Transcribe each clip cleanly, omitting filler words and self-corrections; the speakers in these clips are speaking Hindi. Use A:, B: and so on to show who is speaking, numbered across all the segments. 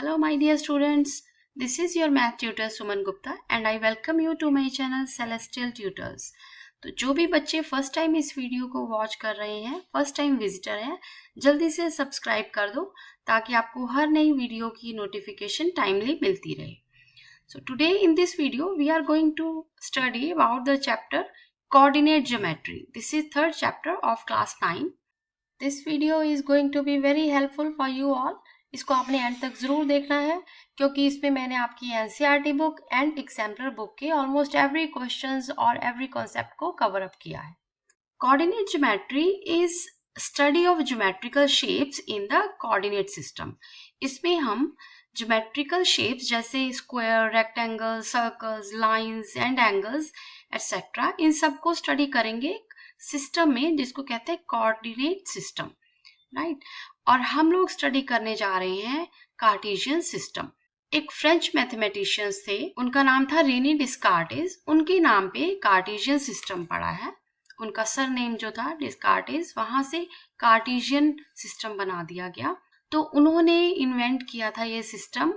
A: Hello my dear students, this is your math tutor Suman Gupta and I welcome you to my channel Celestial Tutors। तो जो भी बच्चे फर्स्ट टाइम इस वीडियो को वॉच कर रहे हैं, फर्स्ट टाइम विजिटर हैं, जल्दी से सब्सक्राइब कर दो ताकि आपको हर नई वीडियो की नोटिफिकेशन टाइमली मिलती रहे। So today in this video we are going to study about the chapter Coordinate Geometry. This is third chapter of class 9. This video is going to be very helpful for you all. इसको आपने एंड तक जरूर देखना है क्योंकि इसमें मैंने आपकी NCERT book and exemplar book के ऑलमोस्ट एवरी क्वेश्चंस और एवरी कॉन्सेप्ट को कवर अप किया है। Coordinate geometry is study of geometrical shapes in the coordinate system. इसमें हम ज्योमेट्रिकल शेप्स जैसे square, rectangle, circles, lines and angles etcetera इन सब को स्टडी करेंगे सिस्टम में जिसको कहते हैं कोऑर्डिनेट सिस्टम, राइट। और हम लोग स्टडी करने जा रहे हैं कार्टेशियन सिस्टम। एक फ्रेंच मैथमेटिशियंस थे, उनका नाम था रेनी डिस्कार्टेस। उनके नाम पे कार्टेशियन सिस्टम पड़ा है। उनका सरनेम जो था डिस्कार्टेस, वहां से कार्टेशियन सिस्टम बना दिया गया। तो उन्होंने इन्वेंट किया था ये system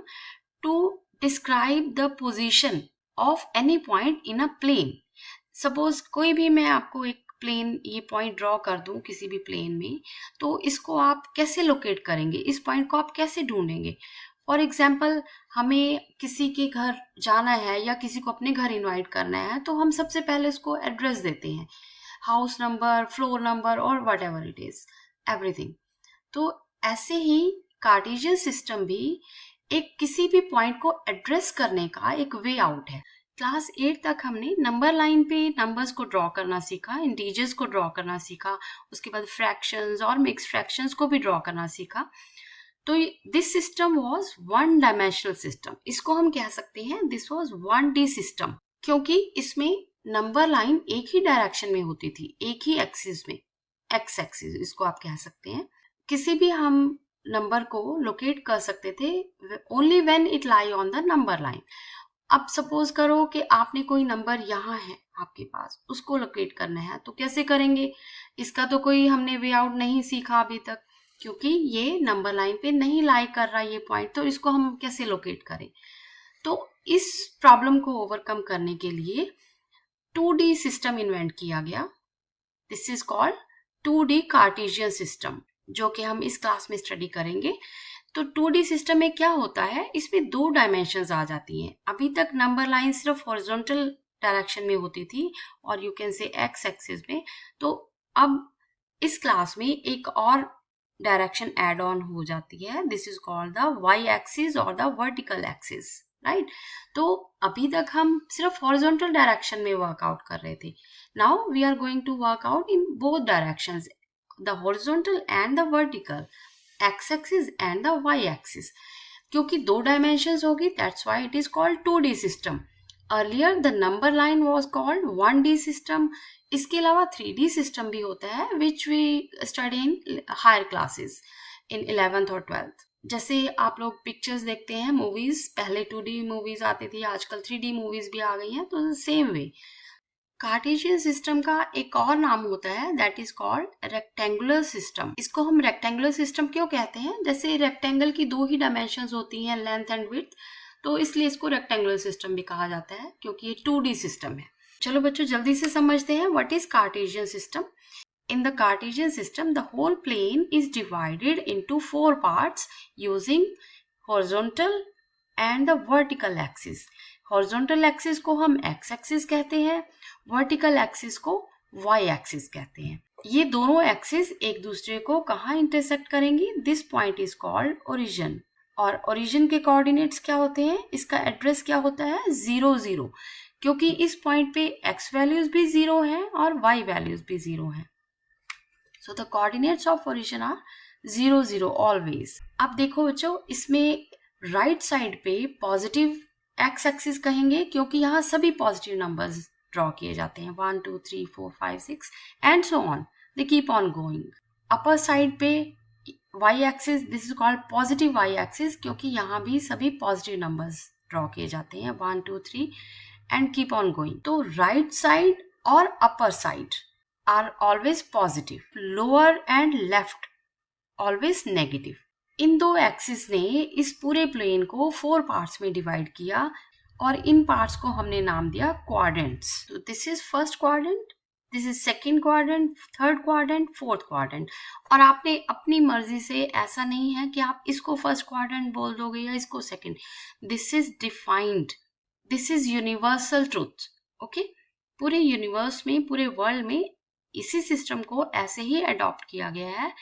A: to describe the position of any point in a plane. Suppose कोई भी मैं आपको एक प्लेन ये पॉइंट ड्रॉ कर दूं किसी भी प्लेन में, तो इसको आप कैसे लोकेट करेंगे, इस पॉइंट को आप कैसे ढूंढेंगे। फॉर एग्जाम्पल हमें किसी के घर जाना है या किसी को अपने घर इनवाइट करना है, तो हम सबसे पहले उसको एड्रेस देते हैं, हाउस नंबर, फ्लोर नंबर और what ever it is everything. तो ऐसे ही कार्टेशियन सिस्टम भी एक किसी भी पॉइंट को एड्रेस करने का एक वे आउट है। क्लास 8 तक हमने नंबर लाइन पे नंबर्स को ड्रॉ करना सीखा, इंटीजर्स को ड्रॉ करना सीखा, उसके बाद फ्रैक्शंस और मिक्स फ्रैक्शंस को भी ड्रॉ करना सीखा। तो this system was one dimensional system. इसको हम कह सकते हैं दिस वाज 1D सिस्टम, क्योंकि इसमें नंबर लाइन एक ही डायरेक्शन में होती थी, एक ही एक्सिस में, एक्स एक्सिस इसको आप कह सकते हैं। किसी भी हम नंबर को लोकेट कर सकते थे only when it lie on the number line. अब सपोज करो कि आपने कोई नंबर यहाँ है आपके पास, उसको लोकेट करना है, तो कैसे करेंगे? इसका तो कोई हमने वे आउट नहीं सीखा अभी तक, क्योंकि ये नंबर लाइन पे नहीं लाई कर रहा ये पॉइंट, तो इसको हम कैसे लोकेट करें? तो इस प्रॉब्लम को ओवरकम करने के लिए 2D सिस्टम इन्वेंट किया गया। This is called 2D Cartesian system, जो कि हम इस क्लास में स्टडी करेंगे। तो 2D सिस्टम में क्या होता है, इसमें 2 डायमेंशंस आ जाती हैं। अभी तक नंबर लाइन सिर्फ हॉरिजॉन्टल डायरेक्शन में होती थी और यू कैन से एक्स एक्सिस में। तो अब इस क्लास में एक और डायरेक्शन एड ऑन हो जाती है, this is called the Y axis और द वर्टिकल एक्सिस, राइट। तो अभी तक हम सिर्फ हॉरिजॉन्टल डायरेक्शन में वर्कआउट कर रहे थे। Now we are going to work out in both directions, the horizontal and the vertical, x axis and the y axis। क्योंकि 2 डायमेंशंस होगी, that's why it is called 2D system। Earlier the number line was called 1D system। इसके अलावा 3D system भी होता है which we study in higher classes in 11th और 12th। जैसे आप लोग पिक्चर्स देखते हैं मूवीज, पहले 2D मूवीज आती थी, आजकल 3D मूवीज भी आ गई हैं, तो सेम वे कार्टेशियन सिस्टम का एक और नाम होता है, that is called rectangular system. इसको हम रेक्टेंगुलर सिस्टम क्यों कहते हैं? जैसे रेक्टेंगल की 2 ही डायमेंशंस होती हैं, लेंथ एंड विड्थ, तो इसलिए इसको रेक्टेंगुलर सिस्टम भी कहा जाता है क्योंकि ये 2D सिस्टम है। चलो बच्चों जल्दी से समझते हैं what is Cartesian system. In the Cartesian system, the whole plane is divided into 4 parts using horizontal and the vertical axis। Horizontal axis को हम एक्स एक्सिस कहते हैं, वर्टिकल एक्सिस को वाई एक्सिस कहते हैं। ये दोनों एक्सिस एक दूसरे को कहाँ इंटरसेक्ट करेंगी? This point is called origin. और ओरिजिन के कोऑर्डिनेट्स क्या होते हैं? इसका एड्रेस क्या होता है? 0 0, क्योंकि इस पॉइंट पे एक्स वैल्यूज भी 0 हैं और वाई वैल्यूज भी 0 हैं। So the coordinates of origin are 0 0 always. अब देखो बच्चों, इसमें राइट साइड पे पॉजिटिव एक्स एक्सिस कहेंगे क्योंकि यहाँ सभी पॉजिटिव नंबर्स ड्रॉ किए जाते हैं, 1 2 3 4 5 6 and so on, they keep on going. Upper side पे y axis, this is called positive y axis, क्योंकि यहाँ भी सभी पॉजिटिव नंबर्स ड्रॉ किए जाते हैं, 1 2 3 एंड कीप ऑन गोइंग। तो राइट साइड और upper side are always positive, lower and left always negative. इन दो एक्सिस ने इस पूरे प्लेन को 4 पार्ट्स में डिवाइड किया और इन पार्ट्स को हमने नाम दिया क्वाड्रेंट्स। तो this is first quadrant, this is second quadrant, third quadrant, fourth quadrant. और आपने अपनी मर्जी से, ऐसा नहीं है कि आप इसको फर्स्ट क्वाड्रेंट बोल दोगे या इसको second. This is defined, this is universal truth. Okay, पूरे यूनिवर्स में, पूरे वर्ल्ड में इसी सिस्टम को ऐसे ही अडॉप्ट किया गया है।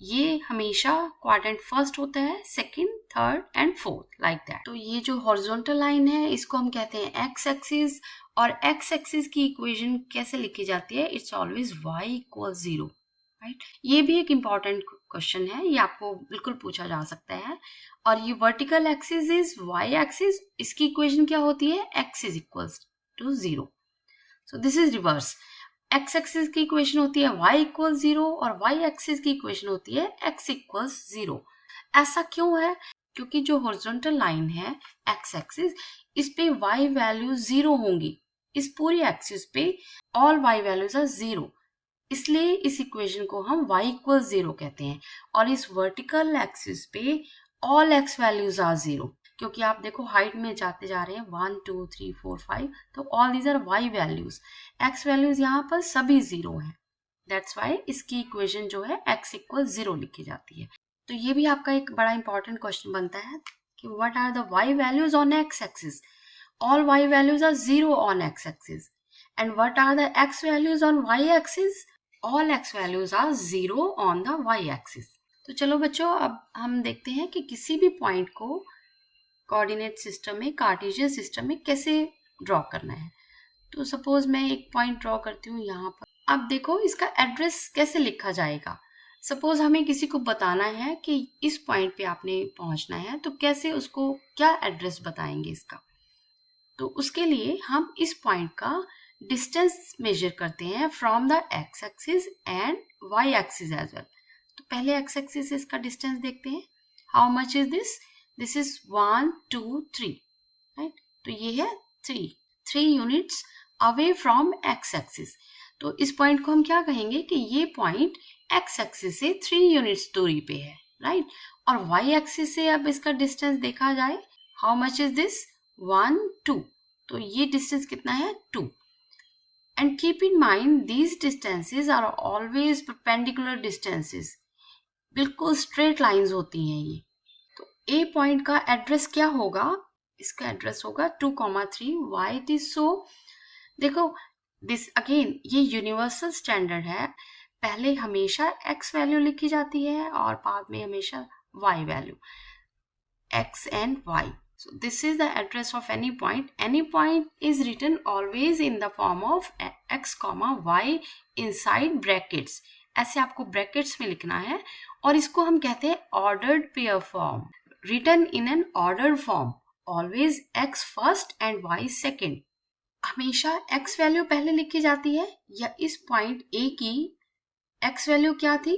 A: ये हमेशा क्वाड्रेंट फर्स्ट होता है, second, third and fourth, like that. तो ये जो हॉरिजॉन्टल लाइन है इसको हम कहते हैं एक्स एक्सिस, और एक्स एक्सिस की इक्वेशन कैसे लिखी जाती है? It's always y equal 0, right. ये भी एक इम्पॉर्टेंट क्वेश्चन है, ये आपको बिल्कुल पूछा जा सकता है। और ये vertical axis is y axis, इसकी इक्वेशन क्या होती है? x is equals to 0। So this is reverse. X axis की इक्वेशन होती है y इक्वल 0 और y एक्सिस की इक्वेशन होती है x इक्वल्स 0। ऐसा क्यों है? क्योंकि जो हॉरिजॉन्टल लाइन है एक्स एक्सिस, इस पे y वैल्यू 0 होंगी। इस पूरी एक्सिस पे ऑल y वैल्यूज आर 0, इसलिए इस इक्वेशन को हम y इक्वल 0 कहते हैं। और इस वर्टिकल एक्सिस पे ऑल x वैल्यूज आर 0, क्योंकि आप देखो हाइट में जाते जा रहे हैं 1 2 3 4 5, तो all these are y values. x values यहाँ पर सभी 0 हैं, दैट्स वाई इसकी इक्वेशन जो है x इक्वल 0 लिखी जाती है। तो ये भी आपका एक बड़ा इंपॉर्टेंट क्वेश्चन बनता है कि what are the y values on x axis? All y values are 0 on x axis. And what are the x values on y axis? All x values are 0 on the y axis. तो चलो बच्चों, अब हम देखते हैं कि किसी भी पॉइंट को कोऑर्डिनेट सिस्टम में, कार्टेशियन सिस्टम में कैसे ड्रॉ करना है। तो सपोज मैं एक पॉइंट ड्रॉ करती हूँ यहाँ पर। अब देखो इसका एड्रेस कैसे लिखा जाएगा। सपोज हमें किसी को बताना है कि इस पॉइंट पे आपने पहुंचना है, तो कैसे उसको क्या एड्रेस बताएंगे इसका? तो उसके लिए हम इस पॉइंट का डिस्टेंस मेजर करते हैं from the X axis and Y axis as well. तो पहले एक्स एक्सिस से इसका डिस्टेंस देखते हैं। How much is this? This is 1 2 3, right. तो ये है 3 units away from X axis. तो इस पॉइंट को हम क्या कहेंगे कि ये पॉइंट एक्स एक्सिस से 3 यूनिट्स दूरी पे है, राइट। और वाई एक्सिस से अब इसका डिस्टेंस देखा जाए, हाउ मच इज दिस? 1 2, तो ये डिस्टेंस कितना है? 2। And keep in mind these distances are always perpendicular distances, बिल्कुल स्ट्रेट लाइंस होती हैं ये। तो ए पॉइंट का एड्रेस क्या होगा? इसका एड्रेस होगा 2,3। Why it is so? देखो दिस अगेन ये यूनिवर्सल स्टैंडर्ड है, पहले हमेशा x वैल्यू लिखी जाती है और बाद में हमेशा y value, x and y. So this is the address of any point. Any point is written always in the form of x, y inside brackets. ऐसे आपको ब्रैकेट्स में लिखना है और इसको हम कहते हैं ordered pair form, written in an ordered form, always x first and y second. हमेशा x वैल्यू पहले लिखी जाती है, या इस पॉइंट A की x वैल्यू क्या थी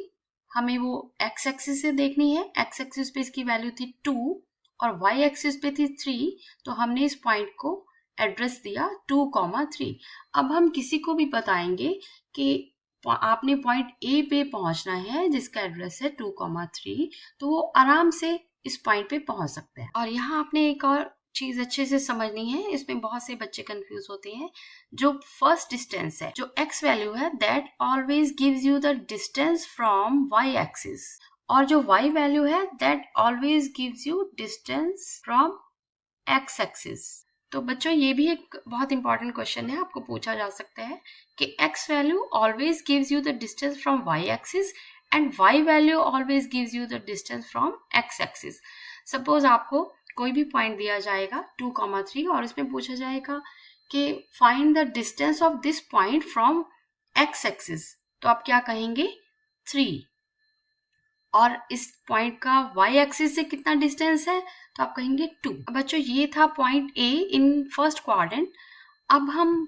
A: हमें वो x एक्सिस से देखनी है। x एक्सिस पे इसकी वैल्यू थी 2 और y एक्सिस पे थी 3, तो हमने इस पॉइंट को एड्रेस दिया 2,3। अब हम किसी को भी बताएंगे कि आपने पॉइंट A पे पहुंचना है जिसका एड्रेस है 2,3, तो वो आराम से इस पॉइंट पे पहुंच सकते हैं। और यहाँ आपने एक और चीज अच्छे से समझनी है, इसमें बहुत से बच्चे कंफ्यूज होते हैं। जो फर्स्ट डिस्टेंस है, जो x वैल्यू है, that always gives you the distance from y axis, और जो y वैल्यू है that always gives you distance from x axis. तो बच्चों ये भी एक बहुत इंपॉर्टेंट क्वेश्चन है, आपको पूछा जा सकता है कि x value always gives you the distance from y axis and y value always gives you the distance from x axis. Suppose आपको कोई भी पॉइंट दिया जाएगा 2,3 और इसमें पूछा जाएगा कि find the distance of this point from x axis, तो आप क्या कहेंगे? 3। और इस पॉइंट का y एक्सिस से कितना डिस्टेंस है, तो आप कहेंगे 2। बच्चों ये था point A in first quadrant. अब हम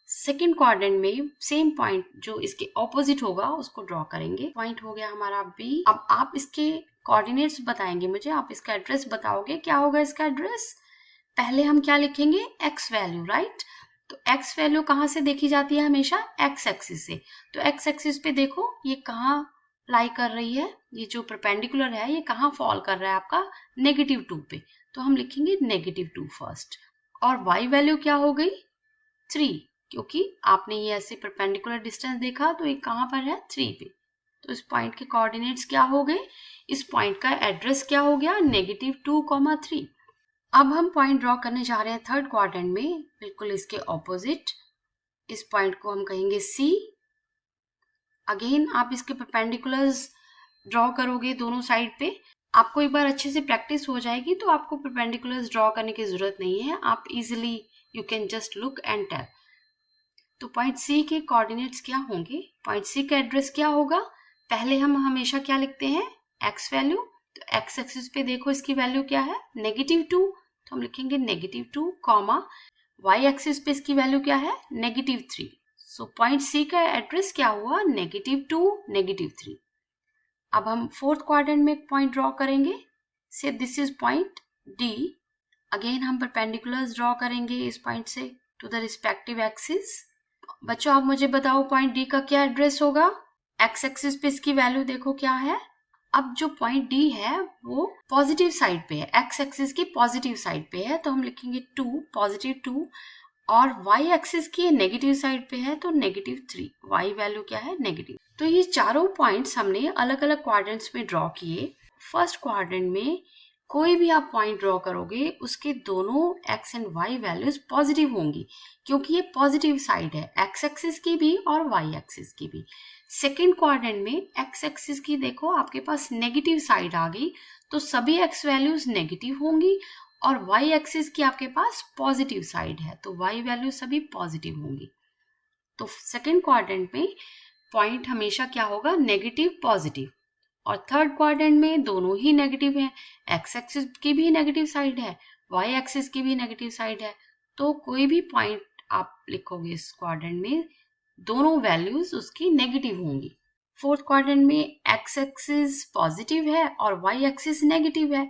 A: सेकेंड क्वाड्रेंट में सेम पॉइंट जो इसके ऑपोजिट होगा उसको ड्रॉ करेंगे। पॉइंट हो गया हमारा B। अब आप इसके कोऑर्डिनेट्स बताएंगे मुझे, आप इसका एड्रेस बताओगे। क्या होगा इसका एड्रेस? पहले हम क्या लिखेंगे? x value, right. तो x वैल्यू कहाँ से देखी जाती है? हमेशा x एक्सिस से। तो x एक्सिस पे देखो ये कहाँ लाई कर रही है, ये जो परपेंडिकुलर है ये कहाँ फॉल कर रहा है आपका, -2 पे, तो हम लिखेंगे -2 फर्स्ट। और y वैल्यू क्या हो गई, 3, क्योंकि आपने ये ऐसे परपेंडिकुलर डिस्टेंस देखा तो ये कहाँ पर है, 3 पे। तो इस पॉइंट के कोऑर्डिनेट्स क्या हो गए, इस पॉइंट का एड्रेस क्या हो गया, -2, 3। अब हम पॉइंट ड्रॉ करने जा रहे हैं थर्ड क्वाड्रेंट में, बिल्कुल इसके ऑपोजिट। इस पॉइंट को हम कहेंगे C। अगेन आप इसके परपेंडिकुलर्स ड्रॉ करोगे दोनों साइड पे। आपको एक बार अच्छे से प्रैक्टिस हो जाएगी तो आपको परपेंडिकुलर्स ड्रॉ करने की जरूरत नहीं है, आप easily you can just look and tell. तो पॉइंट C के कोऑर्डिनेट्स क्या होंगे, पॉइंट C का एड्रेस क्या होगा, पहले हम हमेशा क्या लिखते हैं, x वैल्यू। तो x एक्सिस पे देखो इसकी वैल्यू क्या है, -2, तो हम लिखेंगे -2, y एक्सिस पे इसकी वैल्यू क्या है, -3। सो पॉइंट C का एड्रेस क्या हुआ, -2, -3। अब हम फोर्थ क्वाड्रेंट में एक पॉइंट ड्रॉ करेंगे, से this is point D। Again हम परपेंडिकुलर्स ड्रॉ करेंगे इस पॉइंट से टू द रिस्पेक्टिव एक्सिस। बच्चों आप मुझे बताओ पॉइंट D का क्या एड्रेस होगा, x एक्सिस पे इसकी वैल्यू देखो क्या है। अब जो पॉइंट D है वो पॉजिटिव साइड पे है, x एक्सिस की पॉजिटिव साइड पे है, तो हम लिखेंगे 2, +2, और y एक्सिस की नेगेटिव साइड पे है तो -3, y वैल्यू क्या है, नेगेटिव। तो ये चारों पॉइंट्स हमने अलग अलग क्वाड्रेंट्स में ड्रॉ किए। फर्स्ट क्वाड्रेंट में कोई भी आप पॉइंट ड्रॉ करोगे उसके दोनों x and y values positive होंगी, क्योंकि ये पॉजिटिव साइड है, x एक्सिस की भी और y एक्सिस की भी। सेकेंड क्वाड्रेंट में x एक्सिस की देखो आपके पास नेगेटिव साइड आ गई, तो सभी x वैल्यूज नेगेटिव होंगी, और y एक्सिस की आपके पास पॉजिटिव साइड है तो y वैल्यू सभी पॉजिटिव होंगी। तो सेकेंड क्वाड्रेंट में पॉइंट हमेशा क्या होगा, नेगेटिव पॉजिटिव। और थर्ड क्वाड्रेंट में दोनों ही नेगेटिव हैं, x एक्सिस की भी नेगेटिव साइड है, y एक्सिस की भी नेगेटिव साइड है, तो कोई भी पॉइंट आप लिखोगे इस क्वाड्रेंट में दोनों वैल्यूज उसकी नेगेटिव होंगी। फोर्थ क्वाड्रेंट में x एक्सिस पॉजिटिव है और y एक्सिस नेगेटिव है,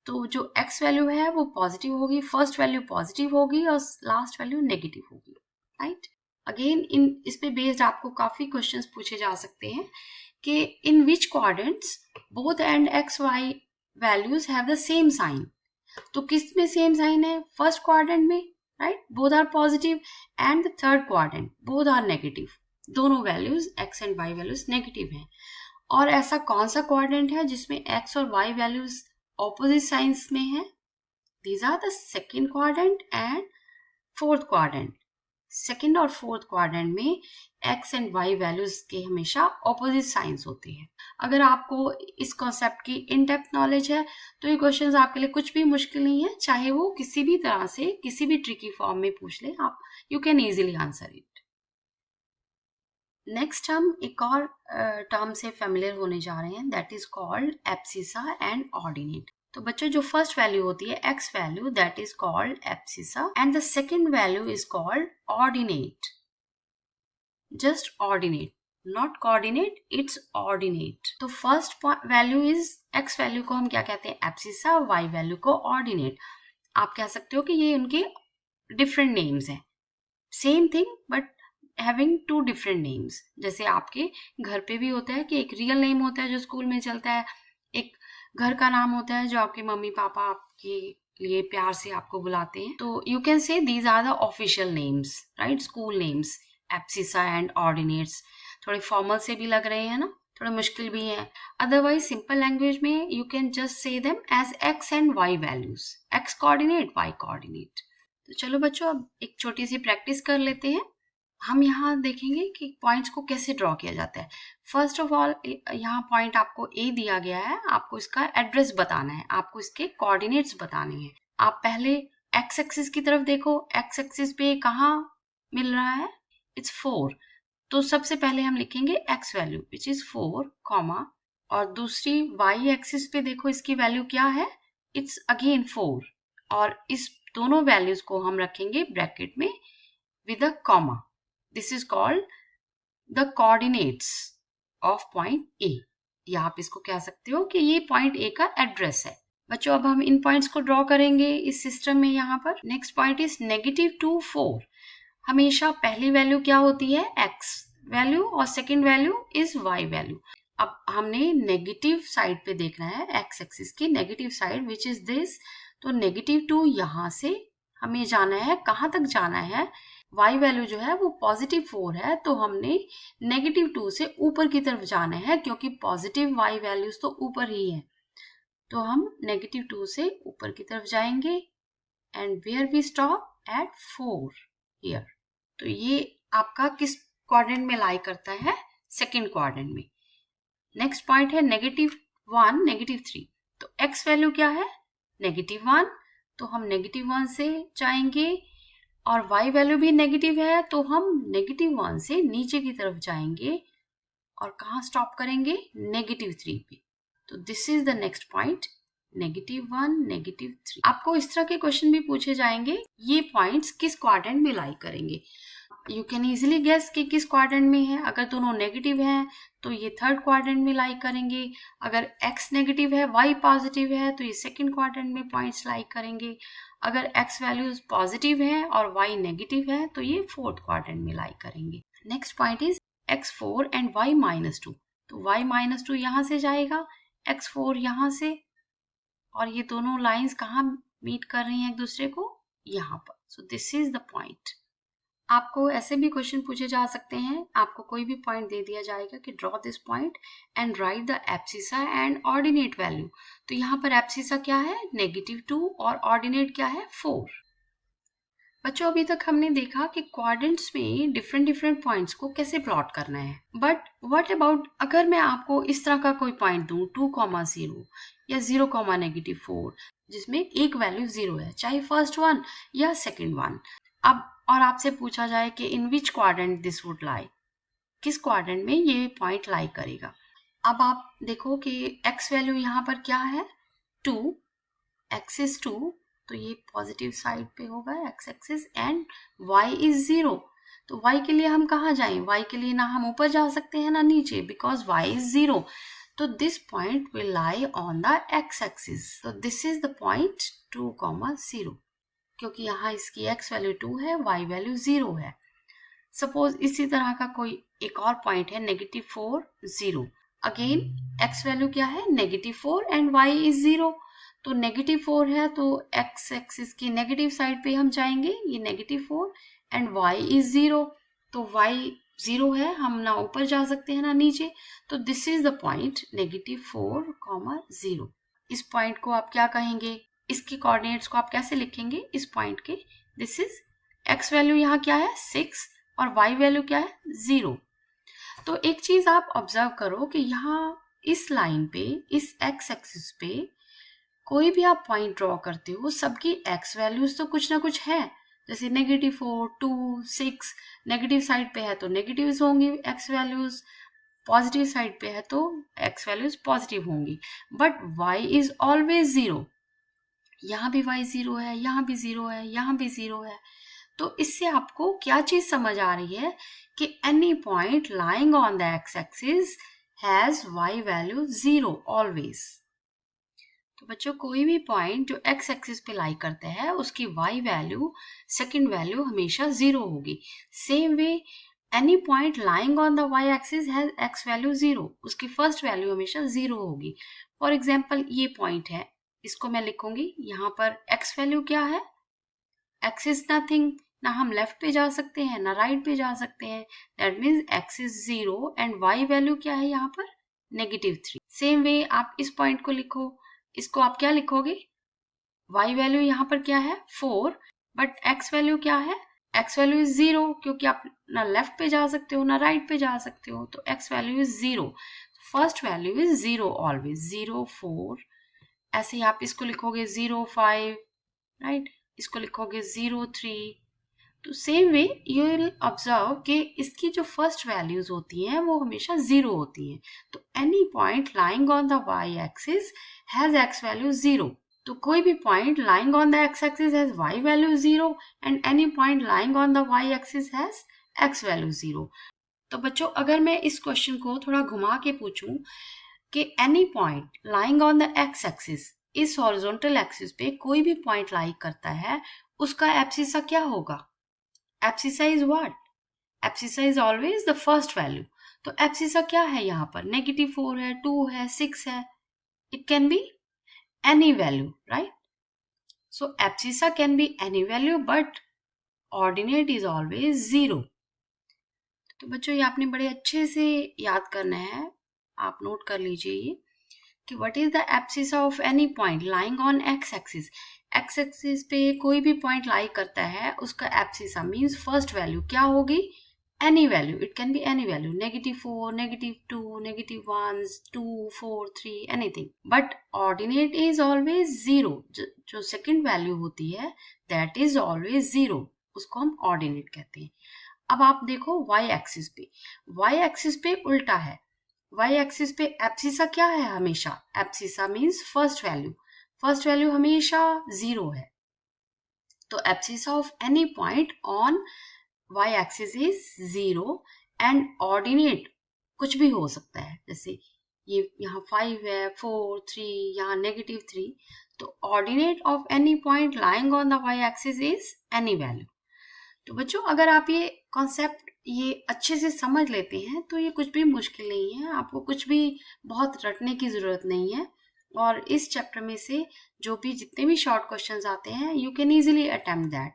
A: तो जो x वैल्यू है वो पॉजिटिव होगी, फर्स्ट वैल्यू पॉजिटिव होगी और लास्ट वैल्यू नेगेटिव होगी, राइट। अगेन इस पे बेस्ड आपको काफी क्वेश्चंस पूछे जा सकते हैं कि in which quadrants both and x y values have the same sign. तो किस में सेम साइन है, फर्स्ट क्वाड्रेंट में, right, both are positive, and the third quadrant both are negative, दोनों values x and y values negative हैं। और ऐसा कौन सा क्वाड्रेंट है जिसमें x और y वैल्यूज ऑपोजिट साइंस में है, these are the second quadrant and fourth quadrant. Second और फोर्थ क्वाड्रेंट में x एंड y वैल्यूज के हमेशा ऑपोजिट साइंस होते हैं। अगर आपको इस कॉन्सेप्ट की इन डेप्थ नॉलेज है तो ये क्वेश्चंस आपके लिए कुछ भी मुश्किल नहीं है, चाहे वो किसी भी तरह से किसी भी ट्रिकी फॉर्म में पूछ ले, आप you can easily answer it. Next हम एक और टर्म से फेमिलियर होने जा रहे हैं, that is called abscissa and ordinate. तो बच्चों जो फर्स्ट वैल्यू होती है x value, that is called abscissa, and the second value is called ordinate, just ordinate, not coordinate, it's ordinate. तो first value is x value को हम क्या कहते हैं, एब्सिसा, y वैल्यू को ऑर्डिनेट। आप कह सकते हो कि ये उनके डिफरेंट नेम्स हैं, same thing but having 2 different names. जैसे आपके घर पे भी होता है कि एक रियल नेम होता है जो स्कूल में चलता है, एक घर का नाम होता है जो आपके मम्मी पापा आपके लिए प्यार से आपको बुलाते हैं। तो you can say these are the official names, right, school names, abscissa and ordinates. थोड़े फॉर्मल से भी लग रहे हैं ना, थोड़े मुश्किल भी हैं। अदरवाइज सिंपल लैंग्वेज में you can just say them as x and y values, x coordinate, y coordinate. तो चलो बच्चों अब एक छोटी सी प्रैक्टिस कर लेते हैं। हम यहाँ देखेंगे कि पॉइंट्स को कैसे ड्रॉ किया जाता है। फर्स्ट ऑफ ऑल यहाँ पॉइंट आपको A दिया गया है, आपको इसका एड्रेस बताना है, आपको इसके कोऑर्डिनेट्स बताने हैं। आप पहले x एक्सिस की तरफ देखो, x एक्सिस पे कहाँ मिल रहा है, इट्स 4, तो सबसे पहले हम लिखेंगे x value which is 4, comma, और दूसरी y एक्सिस पे देखो इसकी वैल्यू क्या है, इट्स अगेन 4, और इस दोनों वैल्यूज को हम रखेंगे ब्रैकेट में with a comma. This is called the coordinates of point A, या आप इसको कह सकते हो कि ये पॉइंट A का एड्रेस है। बच्चों अब हम इन पॉइंट्स को ड्रॉ करेंगे इस सिस्टम में। यहाँ पर नेक्स्ट पॉइंट इज -2, 4। हमेशा पहली वैल्यू क्या होती है, x वैल्यू, और second value is y value. अब हमने नेगेटिव साइड पे देखना है, एक्स एक्सिस की negative side which is this. तो -2 यहाँ से हमें जाना है, कहाँ तक जाना है, y वैल्यू जो है वो +4 है, तो हमने -2 से ऊपर की तरफ जाना है, क्योंकि पॉजिटिव y वैल्यूज तो ऊपर ही है। तो हम -2 से ऊपर की तरफ जाएंगे and where we stop at 4 here. तो ये आपका किस क्वाड्रेंट में लाई करता है, सेकेंड क्वाड्रेंट में। नेक्स्ट पॉइंट है -1, -3। तो x वैल्यू क्या है, -1, तो हम -1 से जाएंगे, और y वैल्यू भी नेगेटिव है, तो हम -1 से नीचे की तरफ जाएंगे और कहाँ स्टॉप करेंगे, -3 पे। तो this is the next point, -1, -3। आपको इस तरह के क्वेश्चन भी पूछे जाएंगे, ये पॉइंट्स किस क्वाड्रेंट में लाई करेंगे। यू कैन इजिली गेस कि किस क्वाड्रेंट में है। अगर दोनों नेगेटिव हैं तो ये थर्ड क्वाड्रेंट में लाई करेंगे, अगर x नेगेटिव है y पॉजिटिव है तो ये सेकंड क्वाड्रेंट में पॉइंट्स लाई करेंगे, अगर x वैल्यूज पॉजिटिव है और y नेगेटिव है तो ये फोर्थ क्वाड्रेंट में लाई करेंगे। Next point is x4 and y-2। तो y-2 यहाँ से जाएगा, x4 यहाँ से, और ये दोनों लाइंस कहाँ मीट कर रही हैं एक दूसरे को, यहाँ पर। सो दिस इज द पॉइंट। आपको ऐसे भी क्वेश्चन पूछे जा सकते हैं, आपको कोई भी पॉइंट दे दिया जाएगा कि draw this point and right the abscissa and ordinate value. तो यहाँ पर एब्सिसा क्या है, -2, और ऑर्डिनेट क्या है, 4। बच्चों अभी तक हमने देखा कि क्वाड्रेंट्स में डिफरेंट पॉइंट्स को कैसे प्लॉट करना है, बट व्हाट अबाउट अगर मैं आपको इस तरह का कोई पॉइंट दूं 2,0 या 0,-4, जिसमें एक वैल्यू 0 है, चाहे फर्स्ट वन या सेकेंड वन। अब और आपसे पूछा जाए कि in which quadrant this would lie, किस क्वाड्रेंट में ये पॉइंट लाई करेगा। अब आप देखो कि x वैल्यू यहाँ पर क्या है, 2, x इज 2, तो ये पॉजिटिव साइड पे होगा x axis, and y is 0। तो y के लिए हम कहाँ जाएं, y के लिए ना हम ऊपर जा सकते हैं ना नीचे, बिकॉज y इज 0। तो this point will lie on the x axis. तो दिस इज द पॉइंट 2,0, क्योंकि यहाँ इसकी x वैल्यू 2 है, y वैल्यू 0 है। सपोज इसी तरह का कोई एक और पॉइंट है, -4, 0। अगेन x वैल्यू क्या है, -4 एंड y इज 0। तो -4 है तो x एक्सिस की नेगेटिव साइड पे हम जाएंगे, ये -4 एंड y इज 0। तो y 0 है, हम ना ऊपर जा सकते हैं ना नीचे। तो दिस इज द पॉइंट -4, 0। इस पॉइंट को आप क्या कहेंगे, इसके कोऑर्डिनेट्स को आप कैसे लिखेंगे इस पॉइंट के। दिस इज x वैल्यू यहाँ क्या है, 6, और y वैल्यू क्या है, 0। तो एक चीज आप ऑब्जर्व करो कि यहाँ इस लाइन पे, इस x एक्सिस पे कोई भी आप पॉइंट ड्रॉ करते हो, सबकी x वैल्यूज तो कुछ ना कुछ है। जैसे -4, 2, 6 नेगेटिव साइड पे है तो नेगेटिव होंगी x वैल्यूज, पॉजिटिव साइड पे है तो x वैल्यूज पॉजिटिव होंगी, बट y इज ऑलवेज 0। यहाँ भी y 0 है, यहाँ भी 0 है, यहाँ भी 0 है। तो इससे आपको क्या चीज समझ आ रही है कि any point lying on the x axis has y value 0 always. तो बच्चों कोई भी पॉइंट जो x एक्सिस पे लाई करते हैं उसकी y वैल्यू, सेकंड वैल्यू हमेशा 0 होगी। Same way any point lying on the y axis has x value 0, उसकी फर्स्ट वैल्यू हमेशा 0 होगी। फॉर एग्जाम्पल ये पॉइंट है, इसको मैं लिखूंगी, यहाँ पर x वैल्यू क्या है, x इज नथिंग, ना हम लेफ्ट पे जा सकते हैं ना राइट पे जा सकते हैं, that means x is 0 and y value क्या है यहाँ पर, -3। सेम वे आप इस पॉइंट को लिखो, इसको आप क्या लिखोगे, y वैल्यू यहाँ पर क्या है, 4, बट x वैल्यू क्या है, x वैल्यू इज 0, क्योंकि आप ना लेफ्ट पे जा सकते हो ना राइट पे जा सकते हो, तो x value is 0। First value is 0 always, 0, 4। ऐसे ही आप इसको लिखोगे 0, 5, राइट, इसको लिखोगे 0, 3। तो same way you will observe कि इसकी जो फर्स्ट वैल्यूज होती हैं वो हमेशा 0 होती हैं। तो any point lying on the y axis has x value 0। तो कोई भी point lying on the x axis has y value 0 and any point lying on the y axis has x value 0। तो बच्चों अगर मैं इस क्वेश्चन को थोड़ा घुमा के पूछूं कि any point lying on the x axis, इस हॉरिजॉन्टल एक्सिस पे कोई भी पॉइंट लाई करता है, उसका एब्सिसा क्या होगा, abscissa is what, abscissa is always the first value. तो एब्सिसा क्या है यहाँ पर? -4 है, 2 है, 6 है. It can be any value, right? So abscissa can be any value, but ordinate is always 0. तो बच्चों ये आपने बड़े अच्छे से याद करना है. आप नोट कर लीजिए ये कि what is the abscissa of any point lying on x axis. x axis पे कोई भी पॉइंट लाई करता है उसका abscissa means फर्स्ट वैल्यू क्या होगी? Any value. It can be any value. -4, -2, -1, 2, 4, 3, anything. But ordinate is always 0. जो second value होती है that is always 0. उसको हम ordinate कहते हैं. अब आप देखो y axis पे. y axis पे उल्टा है. y axis पे एब्सिसा क्या है हमेशा? Abscissa means first value. First value हमेशा 0 है. तो abscissa of any point on y axis is 0 and ordinate कुछ भी हो सकता है. जैसे ये यहाँ 5 है, 4, 3, यहाँ -3. तो ordinate of any point lying on the y axis is any value. तो बच्चों अगर आप ये कॉन्सेप्ट ये अच्छे से समझ लेते हैं तो ये कुछ भी मुश्किल नहीं है. आपको कुछ भी बहुत रटने की ज़रूरत नहीं है. और इस चैप्टर में से जो भी जितने भी शॉर्ट क्वेश्चंस आते हैं you can easily attempt that.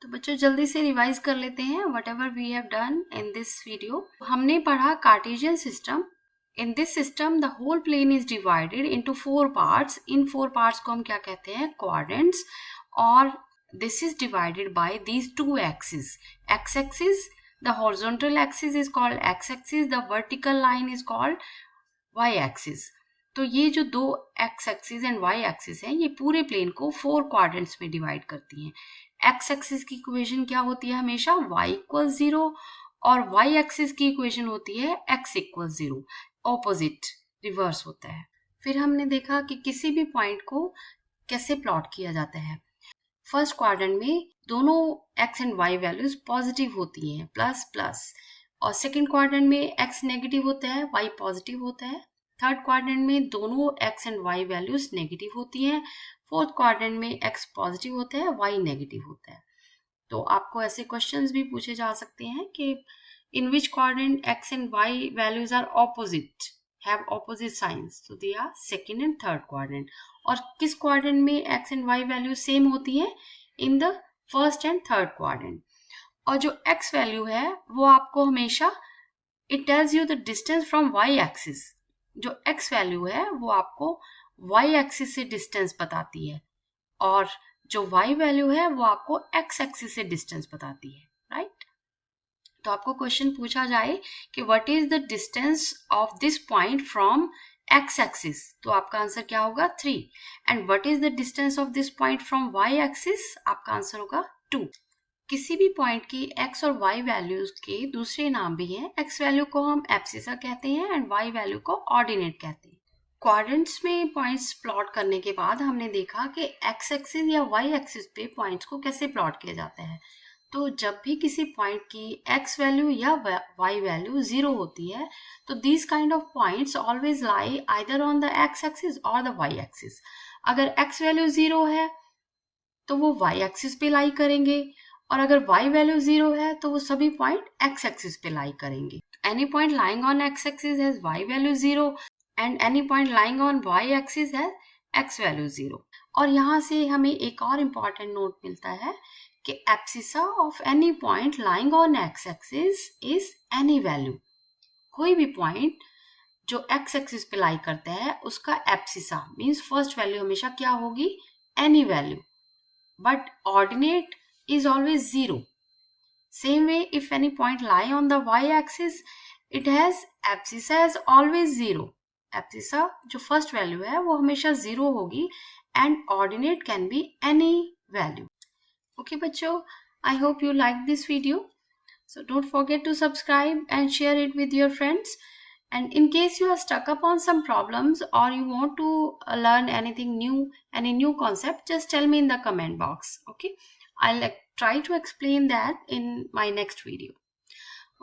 A: तो बच्चों जल्दी से रिवाइज कर लेते हैं whatever we have done in this video. हमने पढ़ा Cartesian system. In this system the whole plane is divided into 4 parts. इन 4 पार्ट्स को हम क्या कहते हैं? क्वाड्रेंट्स. और this is divided by these two axes. X axis, the horizontal axis is called x axis, the vertical line is called y axis. तो ये जो दो x axis and y axis हैं ये पूरे प्लेन को 4 क्वाड्रेंट्स में डिवाइड करती हैं. x axis की इक्वेशन क्या होती है? हमेशा y = 0 और y axis की इक्वेशन होती है x = 0. ऑपोजिट रिवर्स होता है. फिर हमने देखा कि किसी भी पॉइंट को कैसे प्लॉट किया जाता है. फर्स्ट क्वाड्रेंट में दोनों x and y values positive होती हैं, प्लस प्लस. और सेकंड क्वाड्रेंट में x नेगेटिव होता है, y पॉजिटिव होता है. थर्ड क्वाड्रेंट में दोनों x and y values negative होती हैं. फोर्थ क्वाड्रेंट में x पॉजिटिव होता है, y नेगेटिव होता है. तो आपको ऐसे क्वेश्चंस भी पूछे जा सकते हैं कि in which quadrant x and y values are opposite, have opposite signs, so they are second and third quadrant. और किस क्वाड्रेंट में x and y value same होती है? In the first and third quadrant. और जो x वैल्यू है वो आपको हमेशा it tells you the distance from y axis. जो x वैल्यू है वो आपको y एक्सिस से डिस्टेंस बताती है और जो y वैल्यू है वो आपको x एक्सिस से डिस्टेंस बताती है, राइट? तो आपको क्वेश्चन पूछा जाए कि what is the distance of this point from x axis, तो आपका आंसर क्या होगा? 3. And what is the distance of this point from y axis, आपका आंसर होगा 2. किसी भी पॉइंट की x और y वैल्यूज के दूसरे नाम भी हैं. x वैल्यू को हम एब्सिसा कहते हैं एंड y वैल्यू को ऑर्डिनेट कहते हैं. क्वाड्रेंट्स में पॉइंट्स प्लॉट करने के बाद हमने देखा कि x एक्सिस या y एक्सिस पे पॉइंट्स को कैसे प्लॉट किया जाता है. तो जब भी किसी पॉइंट की x वैल्यू या y वैल्यू 0 होती है तो these kind of points always lie either on the x axis or the y axis. अगर x वैल्यू 0 है तो वो y एक्सिस पे लाई करेंगे और अगर y वैल्यू 0 है तो वो सभी पॉइंट x एक्सिस पे लाई करेंगे. Any point lying on x axis has y value 0 and any point lying on y axis has x value 0. और यहाँ से हमें एक और इम्पॉर्टेंट नोट मिलता है कि abscissa of any point lying on x axis is any value. कोई भी पॉइंट जो एक्स एक्सिस पे लाई करता है उसका एब्सिसा मींस फर्स्ट वैल्यू हमेशा क्या होगी? Any value. But ordinate is always 0. Same way if any point lie on the Y axis it has abscissa as always 0. Abscissa जो फर्स्ट वैल्यू है वो हमेशा 0 होगी and ordinate can be any value. Okay बच्चों, I hope you liked this video. So don't forget to subscribe and share it with your friends. And in case you are stuck upon some problems or you want to learn anything new, any new concept, just tell me in the comment box. Okay, I'll try to explain that in my next video.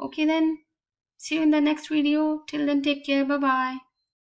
A: Okay then, see you in the next video. Till then, take care. Bye bye.